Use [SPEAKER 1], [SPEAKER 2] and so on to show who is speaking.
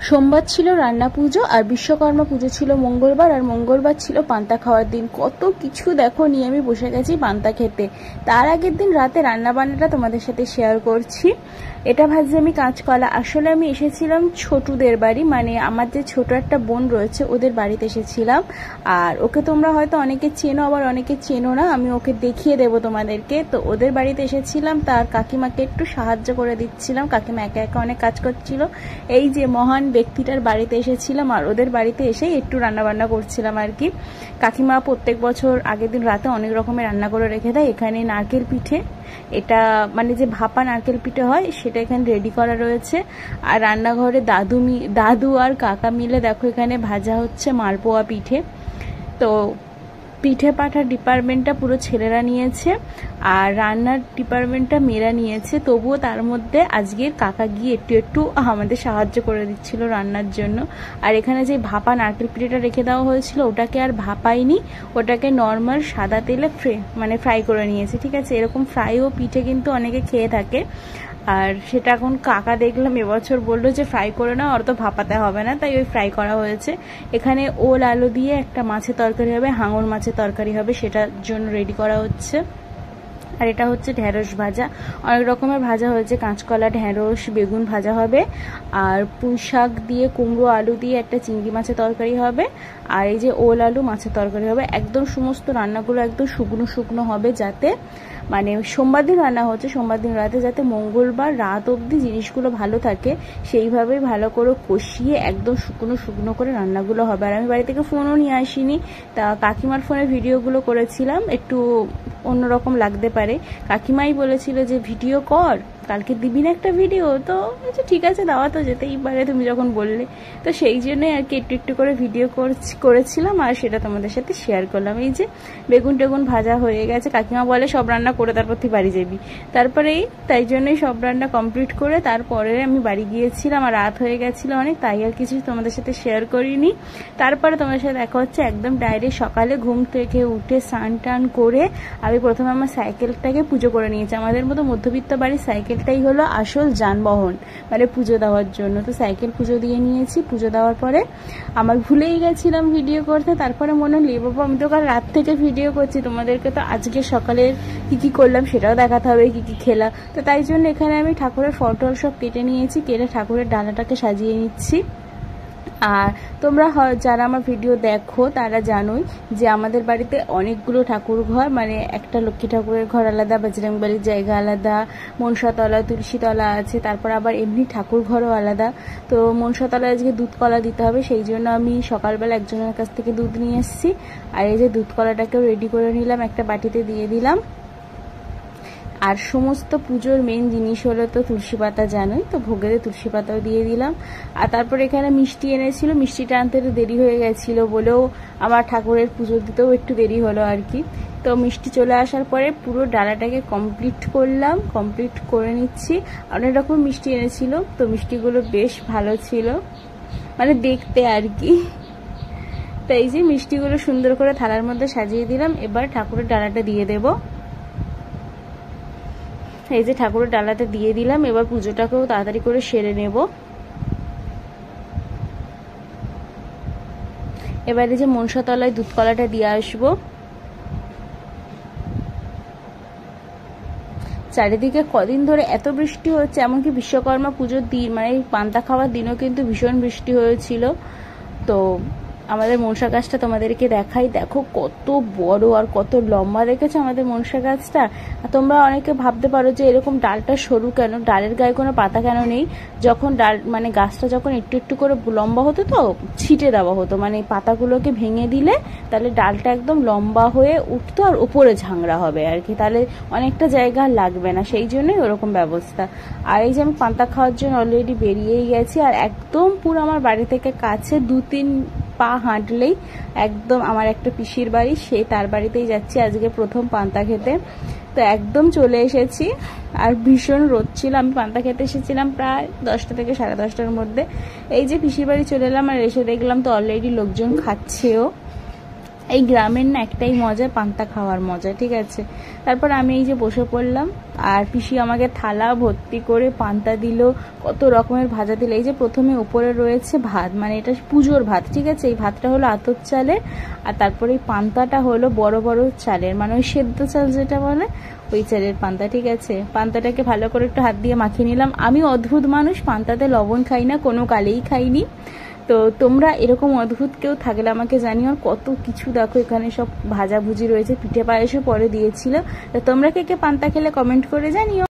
[SPEAKER 1] সোমবার ছিল রান্না পুজো আর বিশ্বকর্মা পুজো ছিল মঙ্গলবার, আর মঙ্গলবার ছিল পান্তা খাওয়ার দিন। কত কিছু দেখো নিয়ে আমি বসে গেছি পান্তা খেতে। তার আগের দিন রাতে রান্না বান্নাটা তোমাদের সাথে শেয়ার করছি। এটা ভাবছি আমি কাঁচকলা। আসলে আমি এসেছিলাম ছোটুদের বাড়ি, মানে আমার যে ছোট একটা বোন রয়েছে ওদের বাড়িতে এসেছিলাম। আর ওকে তোমরা হয়তো অনেকে চেনো, আবার অনেকে চেনো না, আমি ওকে দেখিয়ে দেবো তোমাদেরকে। তো ওদের বাড়িতে এসেছিলাম, তার কাকিমাকে একটু সাহায্য করে দিচ্ছিলাম। কাকিমা একা একা অনেক কাজ করছিল। এই যে মহান ব্যক্তিটার বাড়িতে এসেছিলাম, আর ওদের বাড়িতে এসে একটু রান্নাবান্না করছিলাম আর কি। কাকিমা প্রত্যেক বছর আগের দিন রাতে অনেক রকমের রান্না করে রেখে দেয়। এখানে নারকেল পিঠে, এটা মানে যে ভাপা নারকেল পিঠে হয় সেটা এখানে রেডি করা রয়েছে। আর রান্নাঘরে দাদু আর কাকা মিলে দেখো এখানে ভাজা হচ্ছে মালপোয়া পিঠে। তো পিঠে পাঠার ডিপার্টমেন্টটা পুরো ছেলেরা নিয়েছে আর রান্নার ডিপার্টমেন্টটা মেয়েরা নিয়েছে। তবুও তার মধ্যে আজকের কাকা গিয়ে একটু একটু আমাদের সাহায্য করে দিচ্ছিল রান্নার জন্য। আর এখানে যে ভাপা নারকেল পিঠেটা রেখে দেওয়া হয়েছিল ওটাকে আর ভাপাইনি, ওটাকে নর্মাল সাদা তেলে ফ্রাই করে নিয়েছি। ঠিক আছে, এরকম ফ্রাই ও পিঠে কিন্তু অনেকে খেয়ে থাকে। আর সেটা এখন কাকা দেখলাম এবছর বললো যে ফ্রাই করে না, অত ভাপাতে হবে না, তাই ওই ফ্রাই করা হয়েছে। এখানে ওল আলু দিয়ে একটা মাছের তরকারি হবে, হাঙর মাছের তরকারি হবে, সেটার জন্য রেডি করা হচ্ছে। আর এটা হচ্ছে ঢেঁড়স ভাজা, অনেক রকমের ভাজা হয়েছে, কাঁচকলা, ঢেঁড়স, বেগুন ভাজা হবে। আর পুঁই শাক দিয়ে কুমড়ো আলু দিয়ে একটা চিংড়ি মাছের তরকারি হবে। আর এই যে ওল আলু মাছের তরকারি হবে। একদম সমস্ত রান্নাগুলো একদম শুকনো শুকনো হবে, যাতে মানে সোমবার দিন রান্না হচ্ছে, সোমবার দিন রাতে যাতে মঙ্গলবার রাত অবধি জিনিসগুলো ভালো থাকে সেইভাবেই ভালো করে কষিয়ে একদম শুকনো শুকনো করে রান্নাগুলো হবে। আর আমি বাড়ি থেকে ফোনও নিয়ে আসিনি, তা কাকিমার ফোনে ভিডিওগুলো করেছিলাম, একটু অন্যরকম লাগতে পারে। কাকিমাই বলেছিল যে ভিডিও কর, কালকে দিবি না একটা ভিডিও? তো ঠিক আছে, দেওয়া তো যেতেই পারে তুমি যখন বললে। তো সেই জন্যই আর কি একটু একটু করে ভিডিও করেছিলাম আর সেটা তোমাদের সাথে শেয়ার করলাম। এই যে বেগুন টেগুন ভাজা হয়ে গেছে, কাকিমা বলে সব রান্না করে তারপর তুই বাড়ি যাবি। তাই জন্যই সব রান্না কমপ্লিট করে তারপরে আমি বাড়ি গিয়েছিলাম। আর রাত হয়ে গেছিলো অনেক, তাই আর কিছু তোমাদের সাথে শেয়ার করিনি। তারপরে তোমাদের সাথে দেখা হচ্ছে একদম ডাইরেক্ট সকালে ঘুম থেকে উঠে স্নান টান করে আমি প্রথমে আমার সাইকেলটাকে পুজো করে নিয়েছি। আমাদের মতো মধ্যবিত্ত বাড়ির সাইকেলটাই হলো আসল যানবাহন, মানে পুজো দেওয়ার জন্য। তো সাইকেল পুজো দিয়ে নিয়েছি। পুজো দেওয়ার পরে আমার ভুলেই গেছিলাম ভিডিও করতে। তারপরে মনে হলো বাবা আমি তো কাল রাত থেকে ভিডিও করছি, তোমাদেরকে তো আজকে সকালের কি করলাম সেটাও দেখাতে হবে, কি খেলাম। তো তাই জন্য এখানে আমি ঠাকুরের ফটো সব কেটে নিয়েছি, কেটে ঠাকুরের ডালাটাকে সাজিয়ে নিচ্ছি। আর তোমরা যারা আমার ভিডিও দেখো তারা জানোই যে আমাদের বাড়িতে অনেকগুলো ঠাকুর ঘর, মানে একটা লক্ষ্মী ঠাকুরের ঘর আলাদা, বজরংবলির জায়গা আলাদা, মনসাতলা, তুলসীতলা আছে, তারপর আবার এমনি ঠাকুর ঘরও আলাদা। তো মনসাতলায় আজকে দুধ কলা দিতে হবে, সেই জন্য আমি সকালবেলা একজনের কাছ থেকে দুধ নিয়ে এসেছি। আর এই যে দুধ কলাটাকেও রেডি করে নিলাম, একটা বাটিতে দিয়ে দিলাম। আর সমস্ত পুজোর মেন জিনিস হলো তো তুলসী পাতা, জানোই তো, ভোগেতে তুলসী পাতাও দিয়ে দিলাম। আর তারপর এখানে মিষ্টি এনেছিল, মিষ্টিটা আনতে একটু দেরি হয়ে গেছিল বলেও আমার ঠাকুরের পুজো দিতেও একটু দেরি হলো আর কি। তো মিষ্টি চলে আসার পরে পুরো ডালাটাকে কমপ্লিট করে নিচ্ছি। অনেক রকম মিষ্টি এনেছিল, তো মিষ্টিগুলো বেশ ভালো ছিল মানে দেখতে আর কি। তো এই যে মিষ্টিগুলো সুন্দর করে থালার মধ্যে সাজিয়ে দিলাম। এবার ঠাকুরের ডালাটা দিয়ে দেবো। এই যে ঠাকুরের ডালাতে দিয়ে দিলাম। এবার পুজোটাকেও তাড়াতাড়ি করে সেরে নেব। এবারে যে মনসাতলায় দুধ কলাটা দিয়ে আসবো। চারিদিকে কদিন ধরে এত বৃষ্টি হচ্ছে, এমনকি বিশ্বকর্মা পুজোর দিন মানে পান্তা খাওয়ার দিনও কিন্তু ভীষণ বৃষ্টি হয়েছিল। তো আমাদের মনসা গাছটা তোমাদেরকে দেখাই, দেখো কত বড় আর কত লম্বা, দেখেছো আমাদের মনসা গাছটা। তোমরা অনেকে ভাবতে পারো যে এরকম ডালটা সরু কেন, ডালের গায়ে কোনো পাতা কেন নেই। যখন ডাল মানে গাছটা যখন একটু একটু করে লম্বা হতো তো ছিটে দেওয়া হতো, মানে পাতাগুলোকে ভেঙে দিলে তাহলে ডালটা একদম লম্বা হয়ে উঠতো আর উপরে ঝাংড়া হবে আর কি, তাহলে অনেকটা জায়গা লাগবে না, সেই জন্যই ওরকম ব্যবস্থা। আর এই যে আমি পান্তা খাওয়ার জন্য অলরেডি বেরিয়েই গেছি। আর একদম পুরো আমার বাড়ি থেকে কাছে 2-3 পা হাঁটলেই একদম আমার একটা পিসির বাড়ি, তার বাড়িতেই যাচ্ছি আজকে প্রথম পান্তা খেতে। তো একদম চলে এসেছি। আর ভীষণ রোদ ছিল, আমি পান্তা খেতে এসেছিলাম প্রায় 10টা থেকে 10:30টার মধ্যে। এই যে পিসির বাড়ি চলে এলাম আর এসে দেখলাম তো অলরেডি লোকজন খাচ্ছেও। এই গ্রামের না একটাই মজা, পান্তা খাওয়ার মজা, ঠিক আছে। তারপর আমি এই যে বসে পড়লাম, আর পিসি আমাকে থালা ভর্তি করে পান্তা দিল, কত রকমের ভাজা দিল। এই যে প্রথমে উপরে রয়েছে ভাত, মানে এটা পুজোর ভাত, ঠিক আছে। এই ভাতটা হলো আতপ চালের, আর তারপরে এই পান্তাটা হলো বড় বড় চালের, মানে ওই সেদ্ধ চাল যেটা বলে ওই চালের পান্তা, ঠিক আছে। পান্তাটাকে ভালো করে একটু হাত দিয়ে মাখিয়ে নিলাম। আমি অদ্ভুত মানুষ, পান্তাতে লবণ খাই না, কোনো কালেই খাইনি। তো তোমরা এরকম অদ্ভুত কেউ থাকলে আমাকে জানিও। আর কত কিছু দেখো, এখানে সব ভাজাভুজি রয়েছে, পিঠে পায়েসও পরে দিয়েছিল। তো তোমরা কে কে পান্তা খেলে কমেন্ট করে জানিও।